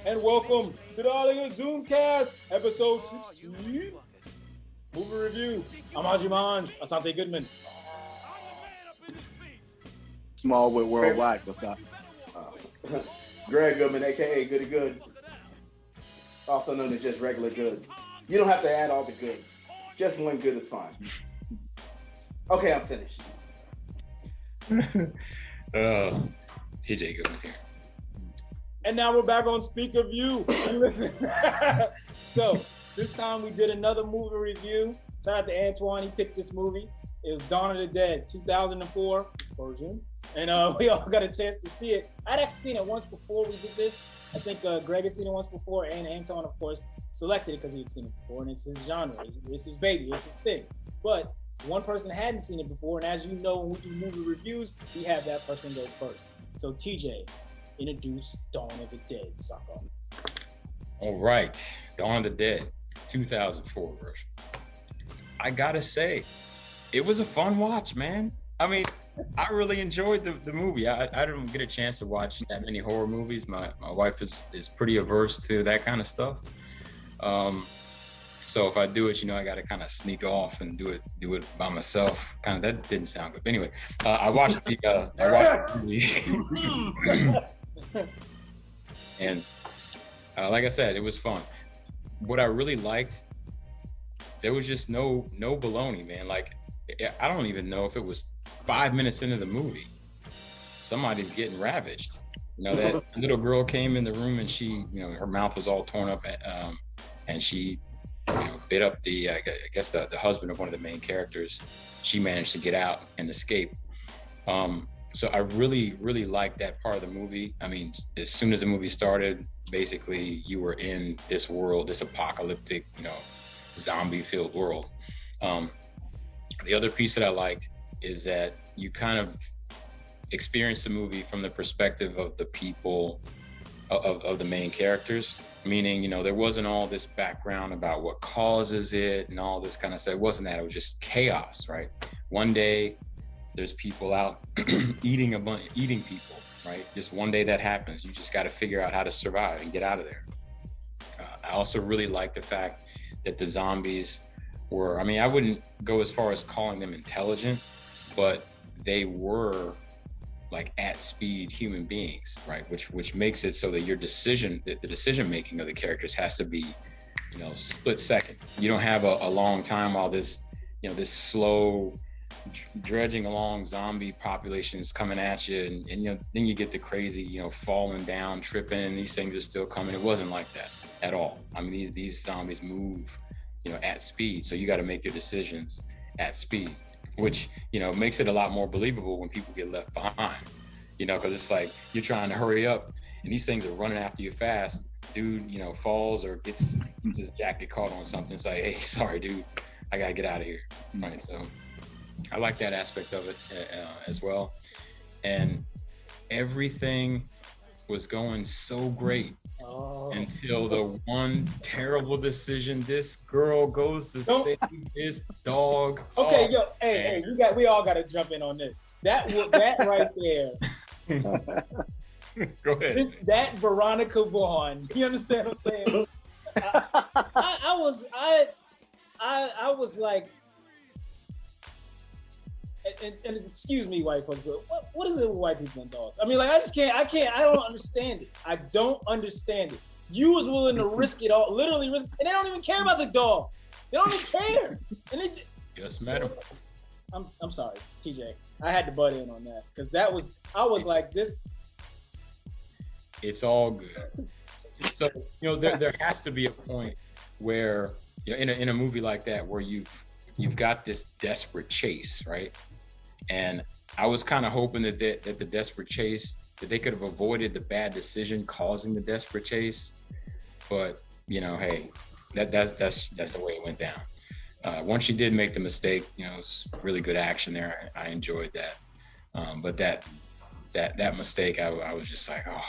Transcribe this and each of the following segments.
and welcome to the All In Zoomcast, episode 16, movie review. I'm Haji Man, Asante Goodman. Smallwood Worldwide, what's up? Greg Goodman, aka Goody Good, also known as just regular good. You don't have to add all the goods. Just one good is fine. Okay, I'm finished. TJ Goodman here. And now we're back on Speaker View. So this time we did another movie review. Shout out to Antoine, he picked this movie. It was Dawn of the Dead, 2004 version. And we all got a chance to see it. I'd actually seen it once before we did this. I think Greg had seen it once before, and Antoine, of course, selected it because he had seen it before, and it's his genre, it's his baby, it's his thing. But one person hadn't seen it before, and as you know, when we do movie reviews, we have that person go first. So TJ, introduce Dawn of the Dead, sucker. All right, Dawn of the Dead, 2004 version. I gotta say, it was a fun watch, man. I mean, I really enjoyed the movie. I didn't get a chance to watch that many horror movies. My wife is pretty averse to that kind of stuff. So if I do it, I got to kind of sneak off and do it by myself. Kind of, that didn't sound good. But anyway, I watched the movie. And like I said, it was fun. What I really liked, there was just no baloney, man. Like, I don't even know if it was 5 minutes into the movie, somebody's getting ravaged. That little girl came in the room and she, her mouth was all torn up, and she, bit up I guess the husband of one of the main characters. She managed to get out and escape. So I really, really liked that part of the movie. I mean, as soon as the movie started, basically you were in this world, this apocalyptic, zombie-filled world. The other piece that I liked is that you kind of experience the movie from the perspective of the people, of the main characters, meaning, there wasn't all this background about what causes it and all this kind of stuff. It wasn't that, it was just chaos, right? One day there's people out eating people, right? Just one day that happens. You just got to figure out how to survive and get out of there. I also really like the fact that the zombies were, I wouldn't go as far as calling them intelligent, but they were like at speed human beings, right? Which makes it so that the decision making of the characters has to be, split second. You don't have a long time while this, this slow dredging along zombie populations coming at you, and then you get the crazy, falling down, tripping, and these things are still coming. It wasn't like that at all. These zombies move, at speed. So you got to make your decisions at speed, which, makes it a lot more believable when people get left behind, because it's like you're trying to hurry up and these things are running after you fast. Dude, falls or gets his jacket caught on something. It's like, hey, sorry, dude, I got to get out of here. Right. So I like that aspect of it as well. And everything was going so great. Until the one terrible decision, this girl goes to save this dog. Okay, hey, we all got to jump in on this. That right there. Go ahead. That Veronica Vaughn. You understand what I'm saying? I was like, and excuse me, white folks, but what is it with white people and dogs? I don't understand it. I don't understand it. You was willing to risk it all, literally risk, and they don't even care about the dog. They don't even care. And they just met him. I'm sorry, TJ. I had to butt in on that because I was like this. It's all good. So there has to be a point where in a movie like that where you've got this desperate chase, right? And I was kind of hoping that the desperate chase, that they could have avoided the bad decision causing the desperate chase. But, hey, that's the way it went down. Once she did make the mistake, it was really good action there. I enjoyed that. But that mistake, I was just like, oh,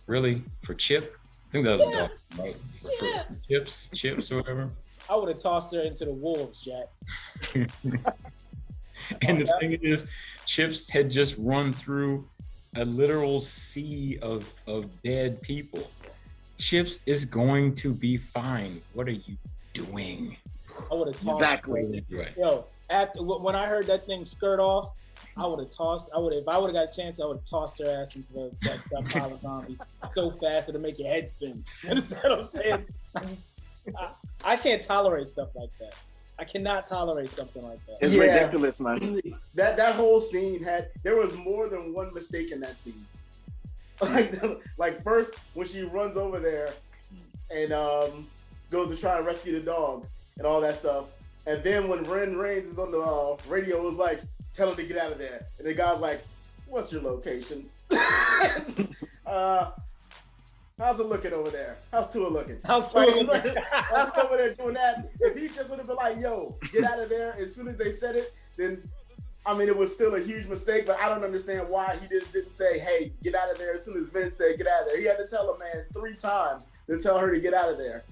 really? For Chip? I think that was dog, right? For Chips or whatever. I would have tossed her into the wolves, Jack. And the thing is, Chips had just run through a literal sea of dead people. Chips is going to be fine. What are you doing? I would have tossed. Exactly. Right. Yo, when I heard that thing skirt off, I would have tossed. If I would have got a chance, I would have tossed her ass into that pile of zombies so fast it'll make your head spin. You understand what I'm saying? I can't tolerate stuff like that. I cannot tolerate something like that. It's ridiculous, man. That whole scene there was more than one mistake in that scene. Like first when she runs over there and goes to try and rescue the dog and all that stuff, and then when Ren Reigns is on the radio, it was like, tell her to get out of there, and the guy's like, what's your location? How's it looking over there? How's Tua looking? How's Tua looking? I was over there doing that. If he just would have been like, yo, get out of there as soon as they said it, then, I mean, it was still a huge mistake, but I don't understand why he just didn't say, hey, get out of there as soon as Vince said, get out of there. He had to tell a man 3 times to tell her to get out of there.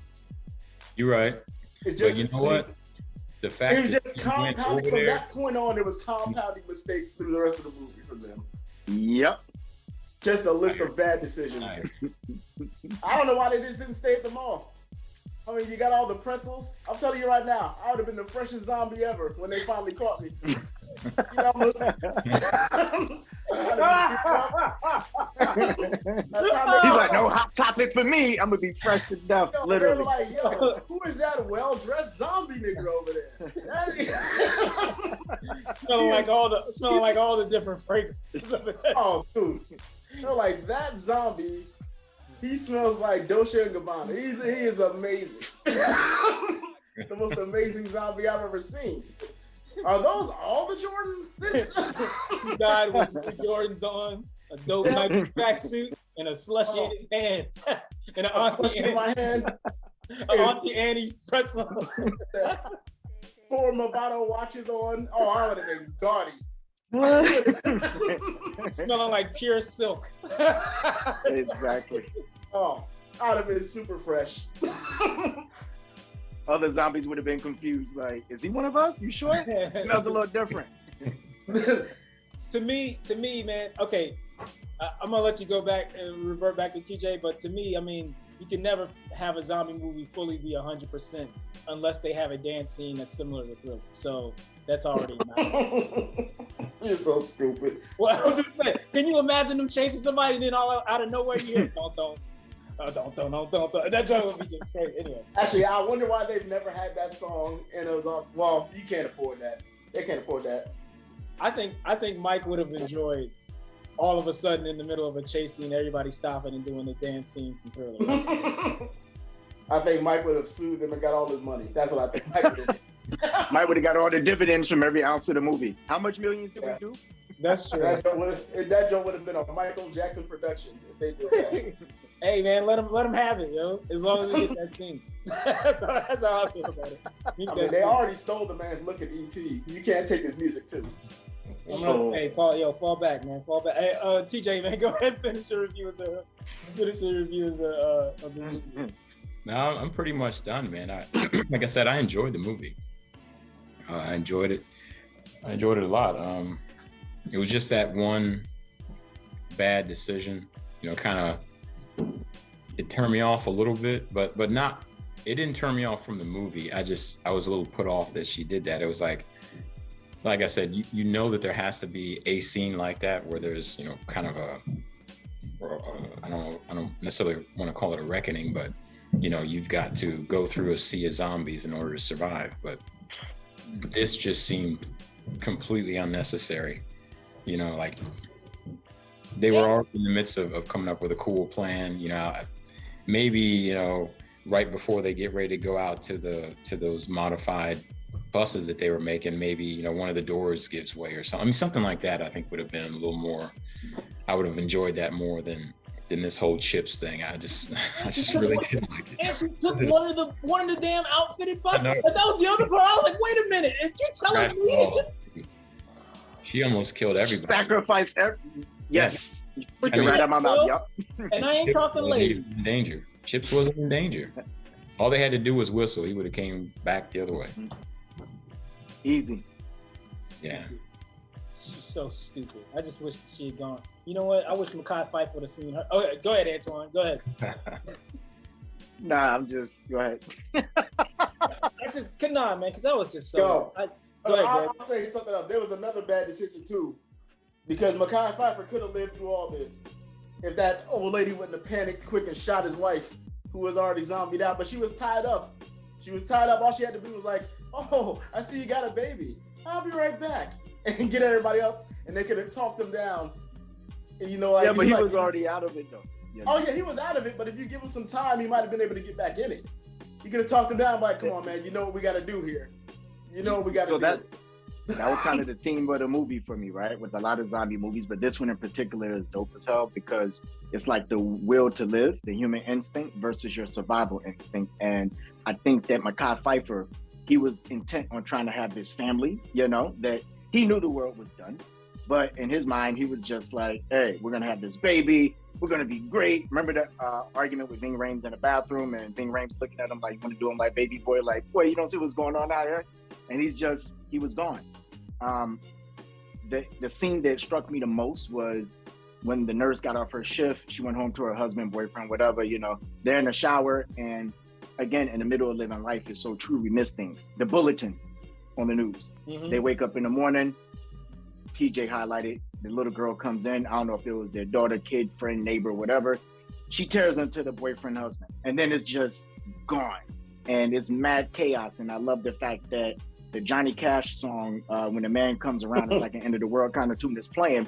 You're right. It's just, but you know what? The fact it was that just he went compounding. over From there, that point on, there was compounding mistakes through the rest of the movie for them. Yep. Just a list of bad decisions. I don't know why they just didn't stay at the mall. I mean, you got all the pretzels. I'm telling you right now, I would have been the freshest zombie ever when they finally caught me. You know, He's like, no hot chocolate for me. I'm gonna be fresh to death, yo, literally. They were like, yo, who is that well-dressed zombie nigga over there? smelling like all the different fragrances of it. Oh, dude. They're like, that zombie, he smells like Dolce & Gabbana. He is amazing. The most amazing zombie I've ever seen. Are those all the Jordans? He died with Jordans on, a dope Nike tracksuit, and a slushy in his hand. And an in my hand. Auntie Annie pretzel. 4 Movado watches on. Oh, I would have been gaudy. Smelling like pure silk. Exactly. Oh, I'd have been super fresh. Other zombies would have been confused. Like, is he one of us? You sure? Smells a little different. To me, man. Okay, I'm gonna let you go back and revert back to TJ. But to me, I mean, you can never have a zombie movie fully be 100% unless they have a dance scene that's similar to Thriller. So that's already not. You're so stupid. Well, I'm just saying. Can you imagine them chasing somebody and then all out of nowhere you hear don't. That joke would be just crazy. Anyway. Actually, I wonder why they've never had that song. And it was well, you can't afford that. They can't afford that. I think Mike would have enjoyed all of a sudden in the middle of a chase scene, everybody stopping and doing the dance scene from Thriller. I think Mike would have sued them and got all his money. That's what I think Mike would have. Mike would have got all the dividends from every ounce of the movie. How much millions did we do? That's true. That joke would have been a Michael Jackson production if they did that. Hey man, let him have it, yo. As long as we get that scene. That's how I feel about it. I mean, they already stole the man's look at ET. You can't take his music too. Hey, Paul, fall back, man. Fall back. Hey, TJ, man, go ahead and finish your review of the movie. No, I'm pretty much done, man. Like I said, I enjoyed the movie. I enjoyed it. I enjoyed it a lot. It was just that one bad decision, kind of. It turned me off a little bit, but not. It didn't turn me off from the movie. I was a little put off that she did that. It was like I said, you know that there has to be a scene like that where there's kind of I don't necessarily want to call it a reckoning, but you've got to go through a sea of zombies in order to survive. But this just seemed completely unnecessary. Like they were already in the midst of coming up with a cool plan. Maybe right before they get ready to go out to those modified buses that they were making, maybe one of the doors gives way or something. I mean, something like that. I think would have been a little more. I would have enjoyed that more than this whole Chips thing. I just really didn't like it. And she took one of the damn outfitted buses. That was the other part. I was like, wait a minute, is you telling me that this? She almost killed everybody. Sacrifice Yes. Put it right out my mouth. Yep. And I ain't talking ladies. In danger. Chips wasn't in danger. All they had to do was whistle. He would have came back the other way. Easy. Yeah. So stupid. I just wish that she had gone. You know what? I wish Mekhi Phifer would have seen her. Oh, go ahead, Antoine. Go ahead. Nah, I'm just go ahead. I just could not, man, because that was just so. Yo, Go ahead, Greg. I'll say something else. There was another bad decision too, because Mekhi Phifer could have lived through all this if that old lady wouldn't have panicked quick and shot his wife, who was already zombied out. But she was tied up. All she had to do was like, "Oh, I see you got a baby. I'll be right back," and get everybody else, and they could have talked him down. And, you know, like, Yeah, but he like, was already out of it though. You know? Oh yeah, he was out of it. But if you give him some time, he might have been able to get back in it. You could have talked him down, like, "Come on, man. You know what we got to do here. You know what we got to So do." that was kind of the theme of the movie for me, right? With a lot of zombie movies, but this one in particular is dope as hell because it's like the will to live, the human instinct versus your survival instinct. And I think that Mekhi Phifer, he was intent on trying to have this family, you know, that he knew the world was done. But in his mind, he was just like, hey, we're going to have this baby. We're going to be great. Remember that argument with Ving Rhames in the bathroom and Ving Rhames looking at him like, you want to do him like baby boy? Like, boy, you don't see what's going on out here? And he was gone. The scene that struck me the most was when the nurse got off her shift. She went home to her husband, boyfriend, whatever, you know, they're in the shower. And again, in the middle of living life is so true. We miss things. The bulletin on the news. Mm-hmm. They wake up in the morning. TJ highlighted, the little girl comes in. I don't know if it was their daughter, kid, friend, neighbor, whatever. She tears into the boyfriend, husband. And then it's just gone. And it's mad chaos. And I love the fact that the Johnny Cash song, When the Man Comes Around, it's like an end of the world kind of tune that's playing.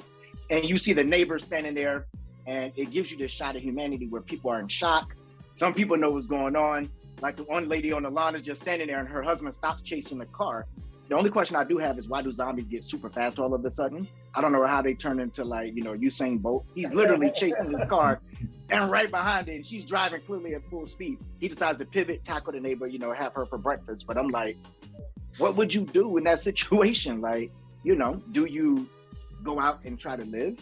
And you see the neighbor standing there, and it gives you this shot of humanity where people are in shock. Some people know what's going on. Like the one lady on the lawn is just standing there and her husband stops chasing the car. The only question I do have is, why do zombies get super fast all of a sudden? I don't know how they turn into, like, you know, Usain Bolt. He's literally chasing his car and right behind it, and she's driving clearly at full speed. He decides to pivot, tackle the neighbor, you know, have her for breakfast. But I'm like, what would you do in that situation? Like, you know, do you go out and try to live?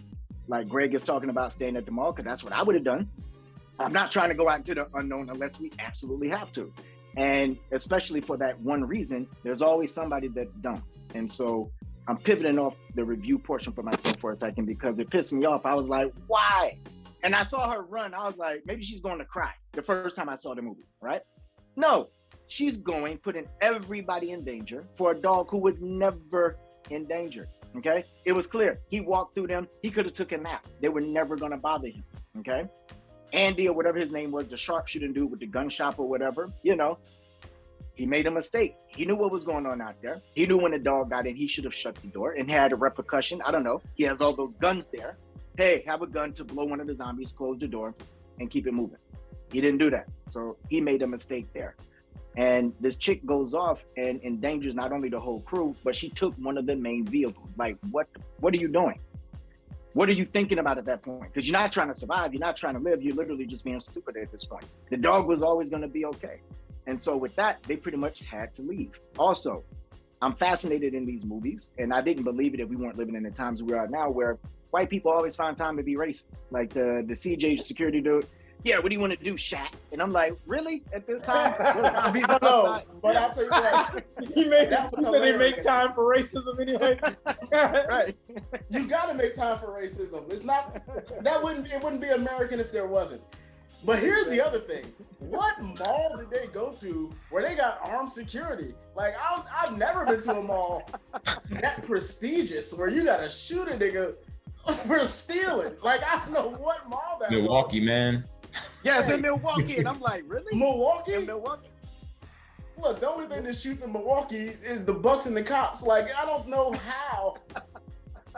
Like Greg is talking about staying at the mall, because that's what I would have done. I'm not trying to go out into the unknown unless we absolutely have to. And especially for that one reason, there's always somebody that's dumb. And so I'm pivoting off the review portion for myself for a second because it pissed me off. I was like, why? And I saw her run. I was like, maybe she's going to cry the first time I saw the movie, right? No, she's going, putting everybody in danger for a dog who was never in danger, okay? It was clear. He walked through them. He could have took a nap. They were never going to bother him, okay? Andy or whatever his name was, the sharpshooting dude with the gun shop or whatever, you know, he made a mistake. He knew what was going on out there. He knew when the dog got in, he should have shut the door and had a repercussion. I don't know. He has all those guns there. Hey, have a gun to blow one of the zombies, close the door, and keep it moving. He didn't do that. So he made a mistake there. And this chick goes off and endangers not only the whole crew, but she took one of the main vehicles. Like, what are you doing? What are you thinking about at that point? Because you're not trying to survive. You're not trying to live. You're literally just being stupid at this point. The dog was always going to be okay. And so with that, they pretty much had to leave. Also, I'm fascinated in these movies, and I didn't believe it if we weren't living in the times we are now, where white people always find time to be racist. Like the CJ security dude, yeah, what do you want to do, Shaq? And I'm like, really? At this time? There's zombies outside? But I'll tell you what. He said they make time for racism anyway. Right. You got to make time for racism. It's not, it wouldn't be American if there wasn't. But here's the other thing. What mall did they go to where they got armed security? Like, I've never been to a mall that prestigious where you got to shoot a nigga for stealing. Like, I don't know what mall that Milwaukee, was. man. Yeah, it's in Milwaukee. And I'm like, really? Milwaukee? In Milwaukee? Look, the only thing that shoots in Milwaukee is the Bucks and the cops. Like, I don't know how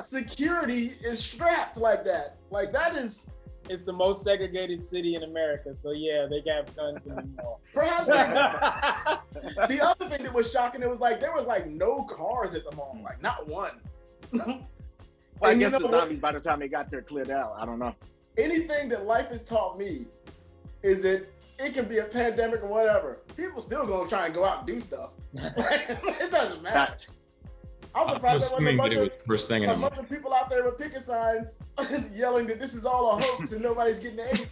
security is strapped like that. Like, that is... It's the most segregated city in America, so yeah, they got guns in the mall. Perhaps they do. The other thing that was shocking, it was like there was like no cars at the mall, like not one. Well, I guess the zombies by the time they got there cleared out. I don't know. Anything that life has taught me is that it can be a pandemic or whatever. People still gonna try and go out and do stuff. It doesn't matter. That's, I was surprised there wasn't a bunch of people out there with picket signs yelling that this is all a hoax and nobody's getting AIDS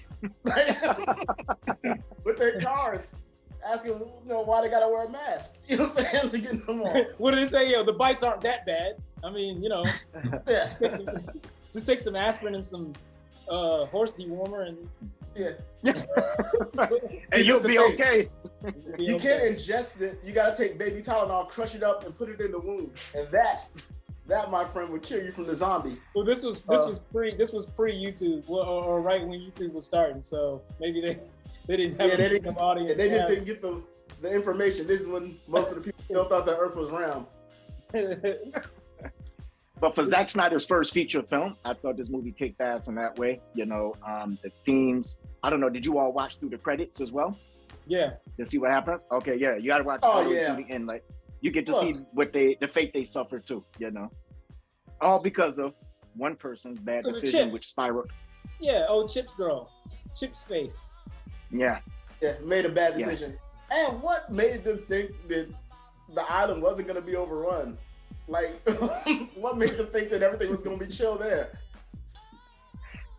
with their cars, asking, you know, why they gotta wear a mask. You know what I'm saying? To get in the mall. What did it say? Yo, the bites aren't that bad. I mean, you know, Yeah. just take some aspirin and some horse dewormer and Yeah. And you'll be okay. You can't ingest it. You gotta take baby Tylenol, crush it up, and put it in the wound. And that, my friend, would cure you from the zombie. Well, this was pre YouTube, or right when YouTube was starting. So maybe they didn't have an audience. They just didn't get the information. This is when most of the people still thought the Earth was round. But for Zack Snyder's first feature film, I thought this movie kicked ass in that way. You know, the themes. I don't know. Did you all watch through the credits as well? Yeah. To see what happens? Okay, yeah. You got to watch Oh, all the way yeah. to the end. Like, you get to see what the fate they suffered too. You know, all because of one person's bad decision, which spiraled. Yeah. Oh, Chip's girl, Chip's face. Yeah. Yeah, made a bad decision. Yeah. And what made them think that the island wasn't going to be overrun? Like, what made them think that everything was going to be chill there?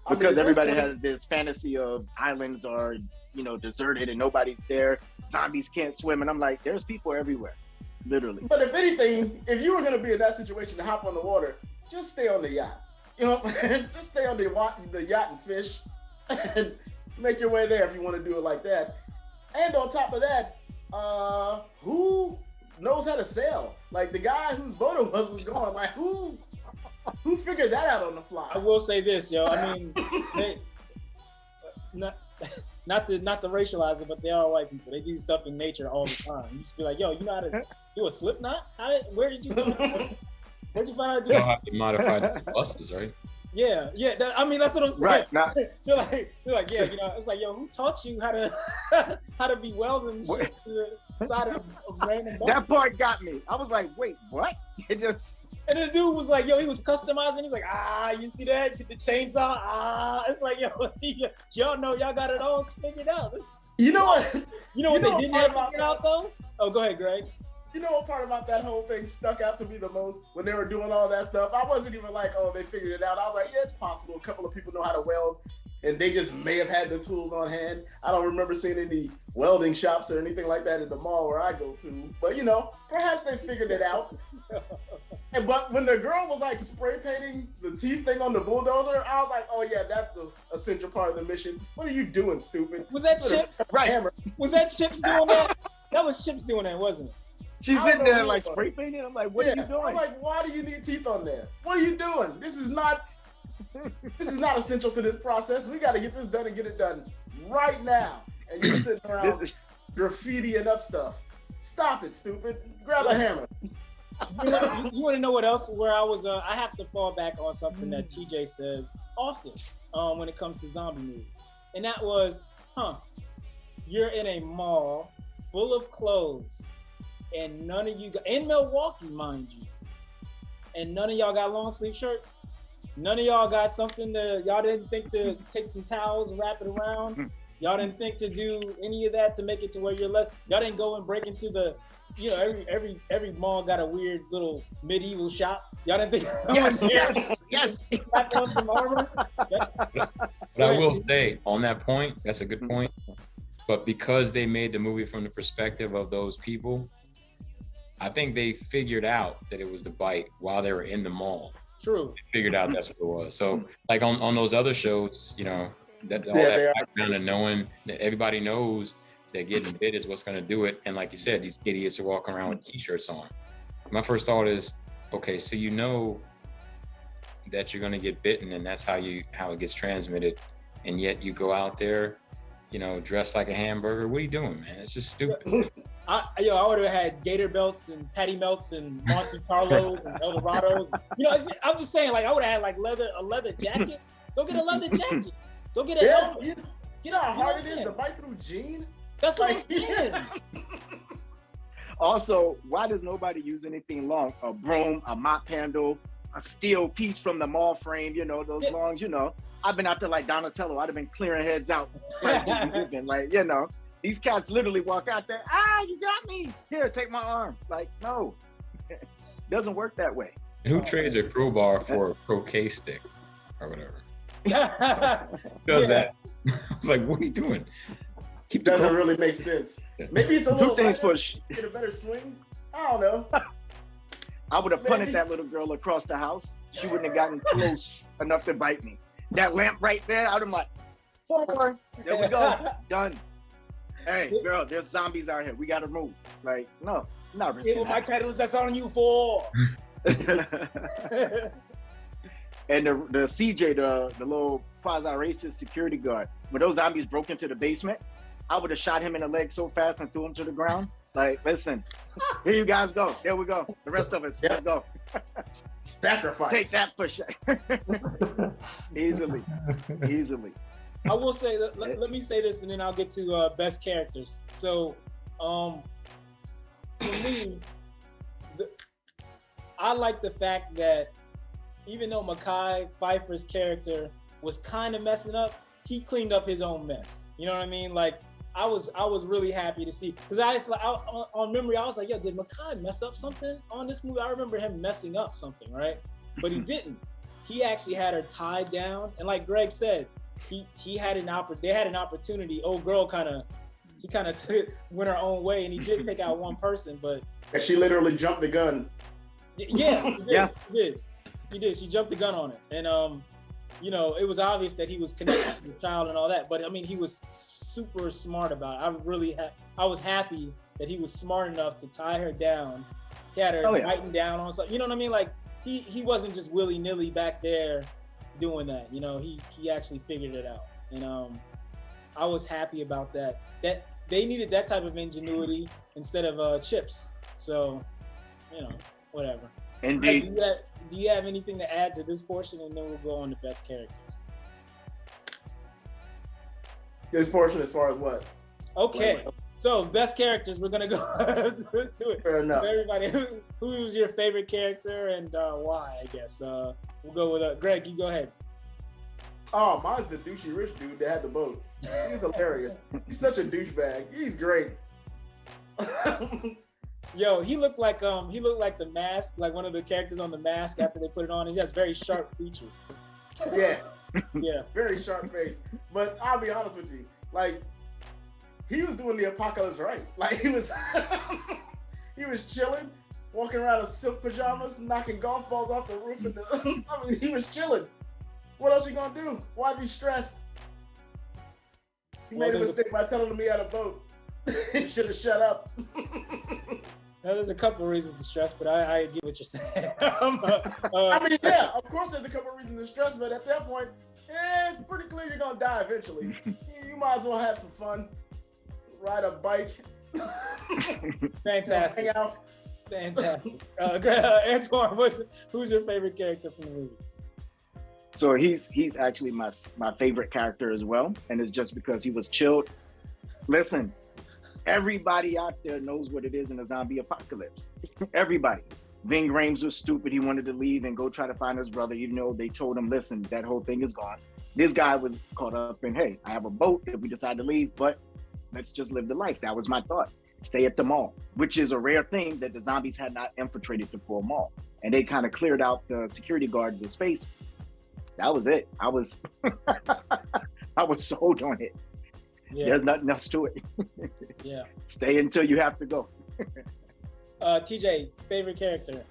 Because everybody has this fantasy of islands are, you know, deserted and nobody's there. Zombies can't swim. And I'm like, there's people everywhere, literally. But if anything, if you were going to be in that situation to hop on the water, just stay on the yacht. You know what I'm saying? Just stay on the yacht and fish and make your way there if you want to do it like that. And on top of that, who knows how to sail? Like, the guy whose boat it was gone. Like, who figured that out on the fly? I will say this, yo. I mean, not to racialize it, but they are white people. They do stuff in nature all the time. You just be like, yo, you know how to do a slip knot? Where'd you find out You this? don't have to modify the buses, right? Yeah. I mean, that's what I'm saying. Right. Nah. They're like, yeah, you know, it's like, yo, who taught you how to be welding shit to the side of random buses? That part got me. I was like, wait, what? It just. And the dude was like, yo, he was customizing. He's like, you see that? Get the chainsaw. It's like, yo, y'all know y'all got it all figured out. You know what? You know what they didn't have figured out though? Oh, go ahead, Greg. You know what part about that whole thing stuck out to me the most when they were doing all that stuff? I wasn't even like, oh, they figured it out. I was like, yeah, it's possible. A couple of people know how to weld, and they just may have had the tools on hand. I don't remember seeing any welding shops or anything like that at the mall where I go to. But, you know, perhaps they figured it out. But when the girl was like spray painting the teeth thing on the bulldozer, I was like, oh, yeah, that's the essential part of the mission. What are you doing, stupid? Was that Chips? Right. Hammer. Was that Chips doing that? That was Chips doing that, wasn't it? She's in there like spray painting. I'm like, what are you doing? I'm like, why do you need teeth on there? What are you doing? This is not essential to this process. We got to get this done and get it done right now. And you're sitting around graffitiing up stuff. Stop it, stupid. Grab a hammer. You want to know what else? Where I was, I have to fall back on something that TJ says often when it comes to zombie movies, and that was, you're in a mall full of clothes, and none of you in Milwaukee, mind you, and none of y'all got long sleeve shirts. None of y'all got something that y'all didn't think to take some towels and wrap it around. Y'all didn't think to do any of that to make it to where you're left. Y'all didn't go and break into the, you know, every mall got a weird little medieval shop. Y'all didn't think. Yes. Slap on some armor. But I will say on that point, that's a good point. But because they made the movie from the perspective of those people, I think they figured out that it was the bite while they were in the mall. True. They figured out that's what it was. So like on those other shows, you know, that all that background and knowing that everybody knows that getting bit is what's going to do it. And like you said, these idiots are walking around with t-shirts on. My first thought is, okay, so you know that you're going to get bitten and that's how it gets transmitted. And yet you go out there, you know, dressed like a hamburger. What are you doing, man? It's just stupid. I would have had gator belts and patty melts and Monte Carlos and Eldorados. You know, I'm just saying, like, I would have had like a leather jacket. Go get a leather jacket. Go get a helmet. You know how hard it is to bite through jeans? That's what I'm saying. Also, why does nobody use anything long? A broom, a mop handle, a steel piece from the mall frame, you know, those longs, you know. I've been out there like Donatello. I'd have been clearing heads out. Like, just moving, like, you know. These cats literally walk out there, you got me. Here, take my arm. Like, no. It doesn't work that way. And who trades a crowbar for a croquet stick or whatever? Does that? It's like, what are you doing? Doesn't really make sense. Maybe it's a little things for get a better swing. I don't know. I would have punted that little girl across the house. She wouldn't have gotten close enough to bite me. That lamp right there, I'd have like, 4. There we go. Done. Hey, girl, there's zombies out here. We gotta move. Like, no, not Yeah, risking well, my that. title is that's on you for. And the CJ, the little quasi-racist security guard, when those zombies broke into the basement, I would have shot him in the leg so fast and threw him to the ground. Like, listen, here you guys go. There we go. The rest of us, let's go. Sacrifice. Take that for sure. Easily. I will say, let me say this, and then I'll get to best characters. So, for me, I like the fact that even though Mekhi Phifer's character was kind of messing up, he cleaned up his own mess. You know what I mean? Like, I was really happy to see, because on memory, I was like, yo, did Mekhi mess up something on this movie? I remember him messing up something, right? But he didn't. He actually had her tied down, and like Greg said, they had an opportunity. Old girl she went her own way, and he did take out one person, but And she literally jumped the gun. yeah, Yeah. She did. She jumped the gun on it, and you know, it was obvious that he was connected to the child and all that. But I mean, he was super smart about it. I was happy that he was smart enough to tie her down. He had her biting down on something. You know what I mean? Like he wasn't just willy nilly back there doing that. You know, he actually figured it out, and I was happy about that. That they needed that type of ingenuity instead of chips. So, you know, whatever. Indeed. Do you have anything to add to this portion, and then we'll go on to best characters? This portion as far as what? Okay, so best characters, we're gonna go to it. Fair enough. Everybody, who's your favorite character and why? I guess we'll go with Greg. You go ahead. Oh, mine's the douchey rich dude that had the boat. He's hilarious. He's such a douchebag. He's great. Yo, he looked like the Mask, like one of the characters on The Mask after they put it on. He has very sharp features. Yeah. Yeah. Very sharp face. But I'll be honest with you, like, he was doing the apocalypse right. Like, he was chilling, walking around in silk pajamas, knocking golf balls off the roof. I mean, he was chilling. What else you gonna do? Why be stressed? He made a mistake by telling me he had a boat. He should have shut up. Now, there's a couple of reasons to stress, but I get what you're saying. I mean, yeah, of course there's a couple of reasons to stress, but at that point, it's pretty clear you're gonna die eventually. You might as well have some fun, ride a bike. Fantastic. Hang out. Fantastic. Antoine, who's your favorite character from the movie? So he's actually my favorite character as well, and it's just because he was chilled. Listen, everybody out there knows what it is in a zombie apocalypse. Everybody. Ving Rhames was stupid. He wanted to leave and go try to find his brother, even though they told him, listen, that whole thing is gone. This guy was caught up in, hey, I have a boat if we decide to leave, but let's just live the life. That was my thought. Stay at the mall, which is a rare thing that the zombies had not infiltrated the full mall. And they kind of cleared out the security guards' space. That was it. I was sold on it. Yeah. There's nothing else to it. Yeah. Stay until you have to go. TJ, favorite character?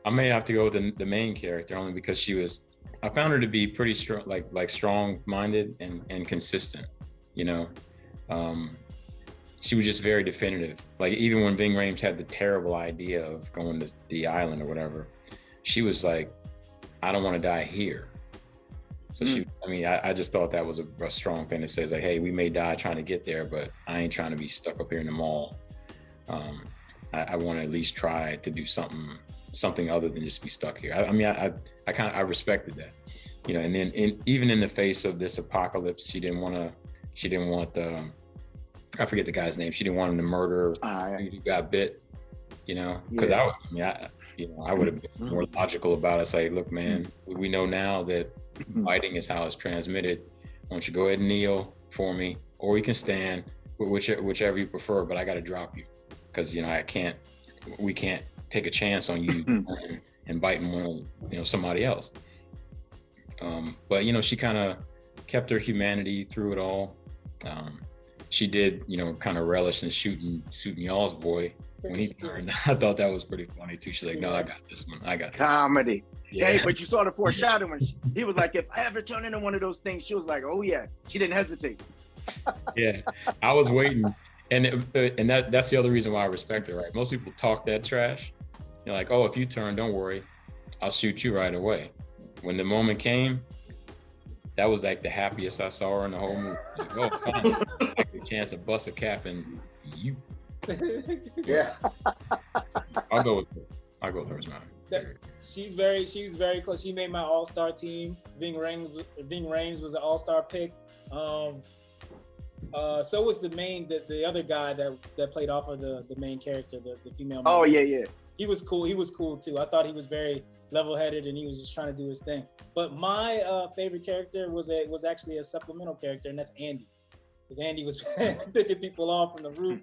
I may have to go with the main character only because I found her to be pretty strong, like strong-minded and consistent. You know, she was just very definitive. Like even when Ving Rhames had the terrible idea of going to the island or whatever, she was like, I don't want to die here. So I just thought that was a strong thing that says like, hey, we may die trying to get there, but I ain't trying to be stuck up here in the mall. I want to at least try to do something other than just be stuck here. I respected that, you know. And then even in the face of this apocalypse, she didn't want I forget the guy's name. She didn't want him to murder who got bit, you know, because I would have been more logical about it. Say, look, man, we know now that biting is how it's transmitted. Why don't you go ahead and kneel for me, or you can stand, whichever you prefer. But I got to drop you because you know we can't take a chance on you and biting one of somebody else. But you know, she kind of kept her humanity through it all. she did, kind of relish in shooting y'all's boy when he turned. I thought that was pretty funny too. She's like, no, I got this one. I got this Comedy. one. Yeah. Hey, but you saw the foreshadowing. He was like, if I ever turn into one of those things, she was like, oh yeah. She didn't hesitate. Yeah, I was waiting. And that's the other reason why I respect her, right? Most people talk that trash. They're like, oh, if you turn, don't worry. I'll shoot you right away. When the moment came, that was like the happiest I saw her in the whole movie. Like, oh, fine. I get a chance to bust a cap and you. Yeah. I'll go with her as mine. She was very close. She made my all-star team. Ving Rhames was an all-star pick. So was the other guy that played off of the main character, the female. Oh yeah. He was cool. He was cool too. I thought he was very level-headed and he was just trying to do his thing. But my favorite character was actually a supplemental character, and that's Andy. Because Andy was picking people off from the roof.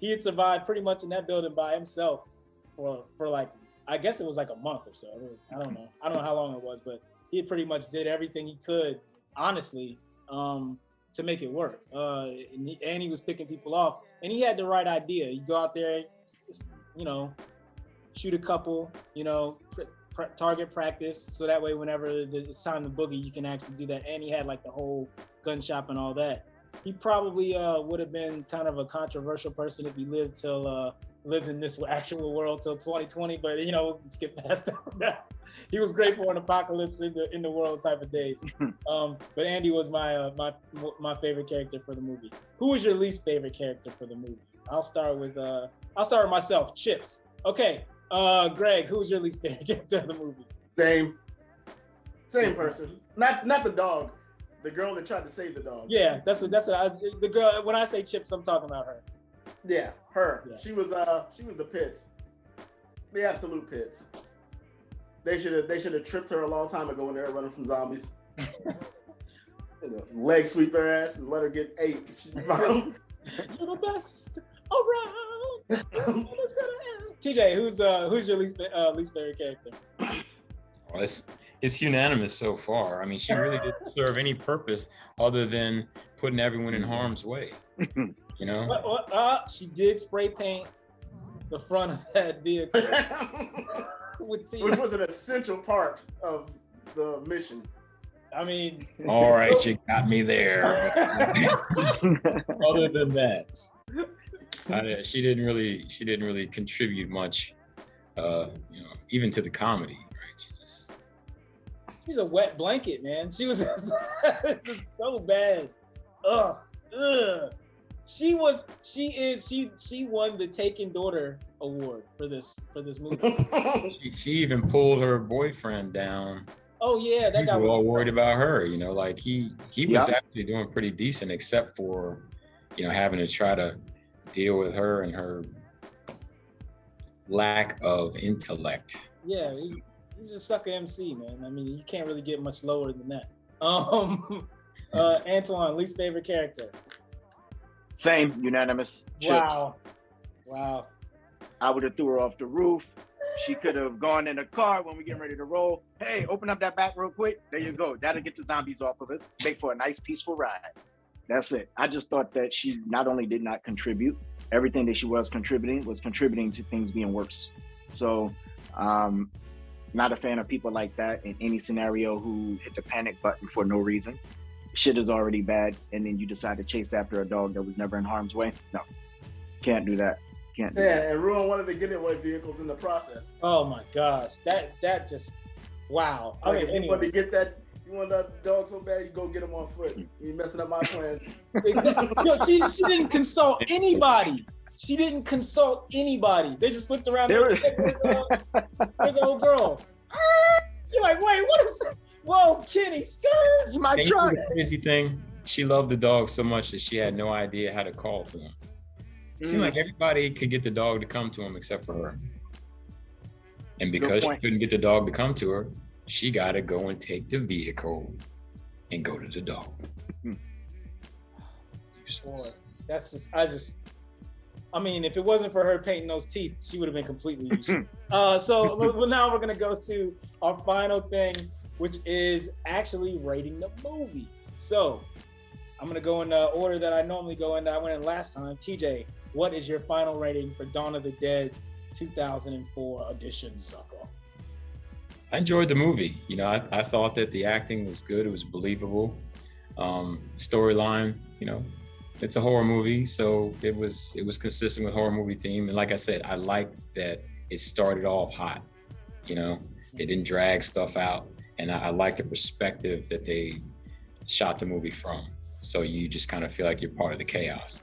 He had survived pretty much in that building by himself for like, I guess it was like a month or so. I don't know how long it was, but he pretty much did everything he could, honestly, to make it work. And he was picking people off, and he had the right idea. You go out there, shoot a couple, target practice, so that way whenever it's time to boogie, you can actually do that. And he had like the whole gun shop and all that. He probably would have been kind of a controversial person if he lived in this actual world till 2020, but we'll skip past that. He was great for an apocalypse in the world type of days. But Andy was my favorite character for the movie. Who was your least favorite character for the movie? I'll start with myself, Chips. Okay, Greg, who was your least favorite character of the movie? Same person. Not the dog. The girl that tried to save the dog. Yeah, the girl. When I say Chips, I'm talking about her. Yeah, her. Yeah. She was the pits, the absolute pits. They should have tripped her a long time ago when they were running from zombies. Leg sweep her ass and let her get ate. You're the best around. TJ, who's your least favorite character? Well, it's unanimous so far. I mean, she really didn't serve any purpose other than putting everyone in harm's way. She did spray paint the front of that vehicle with tea. Which was an essential part of the mission. I mean, all right, you got me there. Other than that, she didn't really contribute much, even to the comedy. She's a wet blanket, man. She was just so bad. Ugh. She won the Taken Daughter award for this movie. She even pulled her boyfriend down. Oh yeah, that guy was all worried stuck. about her. Like he was actually doing pretty decent, except for having to try to deal with her and her lack of intellect. Yeah. He's a sucker MC, man. I mean, you can't really get much lower than that. Antoine, least favorite character. Same, unanimous. Chips. Wow. I would have threw her off the roof. She could have gone in the car when we get ready to roll. Hey, open up that back real quick. There you go. That'll get the zombies off of us. Make for a nice, peaceful ride. That's it. I just thought that she not only did not contribute, everything that she was contributing to things being worse. So, not a fan of people like that in any scenario who hit the panic button for no reason. Shit is already bad, and then you decide to chase after a dog that was never in harm's way. No, can't do that. Can't do that. And ruin one of the getaway vehicles in the process. Oh my gosh, that just wow. Like if you want to get that, you want that dog so bad, you go get him on foot. You messing up my plans. She didn't consult anybody. They just looked around. There's an old girl. You're like, wait, what is that? Whoa, Kenny, skirt. It's my truck. The crazy thing, she loved the dog so much that she had no idea how to call to him. It seemed like everybody could get the dog to come to him except for her. And because she couldn't get the dog to come to her, she got to go and take the vehicle and go to the dog. Boy, I mean, if it wasn't for her painting those teeth, she would have been completely useless. So now we're gonna go to our final thing, which is actually rating the movie. So I'm gonna go in the order that I normally go in. That I went in last time. TJ, what is your final rating for Dawn of the Dead 2004 edition, sucker? I enjoyed the movie. You know, I thought that the acting was good. It was believable. Storyline, you know, it's a horror movie, so it was consistent with horror movie theme. And like I said, I liked that it started off hot. You know, it didn't drag stuff out, and I like the perspective that they shot the movie from. So you just kind of feel like you're part of the chaos.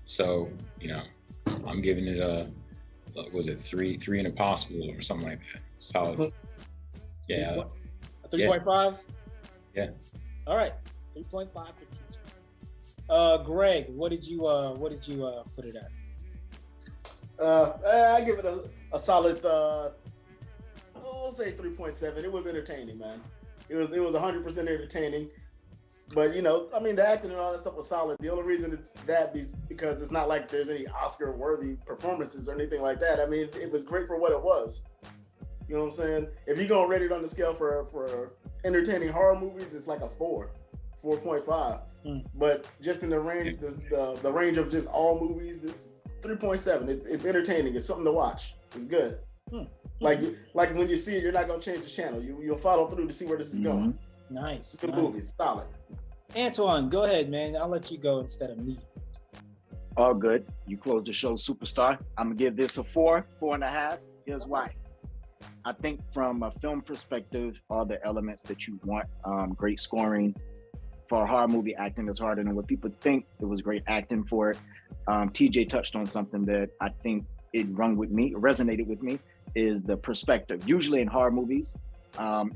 So, you know, I'm giving it a, was it three and a possible or something like that? Solid. Yeah. A 3.5? Yeah. All right. 3.5 for TJ. Greg, what did you put it at? I give it a solid I'll say 3.7. It was entertaining, man. It was 100% entertaining. But you know, I mean, the acting and all that stuff was solid. The only reason it's that is because it's not like there's any Oscar-worthy performances or anything like that. I mean, it was great for what it was. You know what I'm saying? If you're gonna rate it on the scale for entertaining horror movies, it's like a 4.5. But just in the range, the range of just all movies, it's 3.7. It's entertaining. It's something to watch. It's good. Like when you see it, you're not gonna change the channel. You'll follow through to see where this is going. Nice. Good movie. It's solid. Antoine, go ahead, man. I'll let you go instead of me. All good. You closed the show, superstar. I'm gonna give this a 4.5. Here's why. I think from a film perspective, all the elements that you want, great scoring. For a horror movie, acting is harder than what people think. It was great acting for it. TJ touched on something that I think it resonated with me, is the perspective. Usually in horror movies,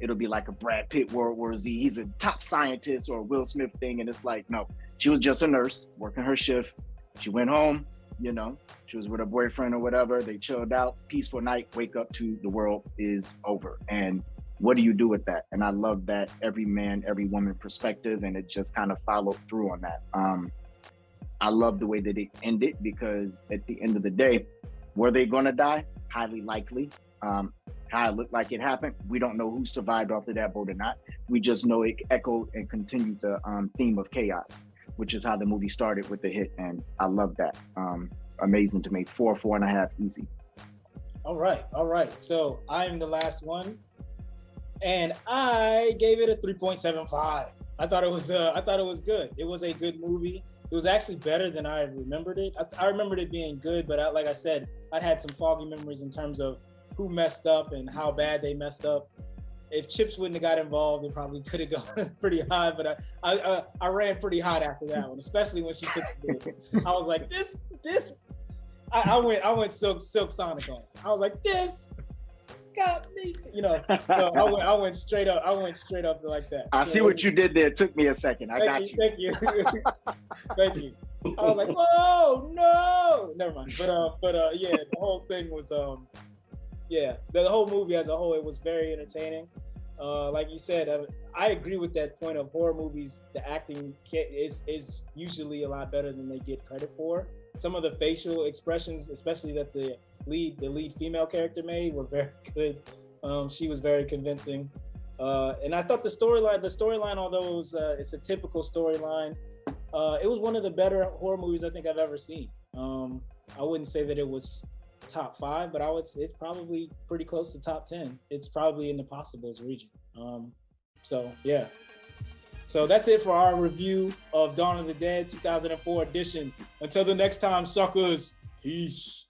it'll be like a Brad Pitt World War Z. He's a top scientist, or a Will Smith thing. And it's like, no, she was just a nurse working her shift. She went home, you know, she was with her boyfriend or whatever. They chilled out, peaceful night, wake up to the world is over. And what do you do with that? And I love that every man, every woman perspective, and it just kind of followed through on that. I love the way that it ended, because at the end of the day, were they gonna die? Highly likely. How it looked like it happened, we don't know who survived off of that boat or not. We just know it echoed and continued the theme of chaos, which is how the movie started with the hit, and I love that. Amazing to make 4.5 easy. All right. So I'm the last one, and I gave it a 3.75. I thought it was good. It was a good movie. It was actually better than I remembered it. I remembered it being good, but like I said, I had some foggy memories in terms of who messed up and how bad they messed up. If Chips wouldn't have got involved, it probably could have gone pretty high, but I ran pretty hot after that one, especially when she took the bid. I was like, I went Silk Sonic on it. I was like, this got me, you know. So I went straight up like that. I see what you did there. It took me a second. I got you. Thank you. Thank you. I was like, whoa, no, never mind. But yeah, the whole thing was yeah, the whole movie as a whole, it was very entertaining. Like you said, I agree with that point of horror movies. The acting is usually a lot better than they get credit for. Some of the facial expressions, especially that the lead female character made, were very good. She was very convincing. And I thought the storyline, although it's a typical storyline, it was one of the better horror movies I think I've ever seen. I wouldn't say that it was top 5, but it's probably pretty close to top 10. It's probably in the possibles region. So yeah. So that's it for our review of Dawn of the Dead 2004 edition. Until the next time, suckers, peace.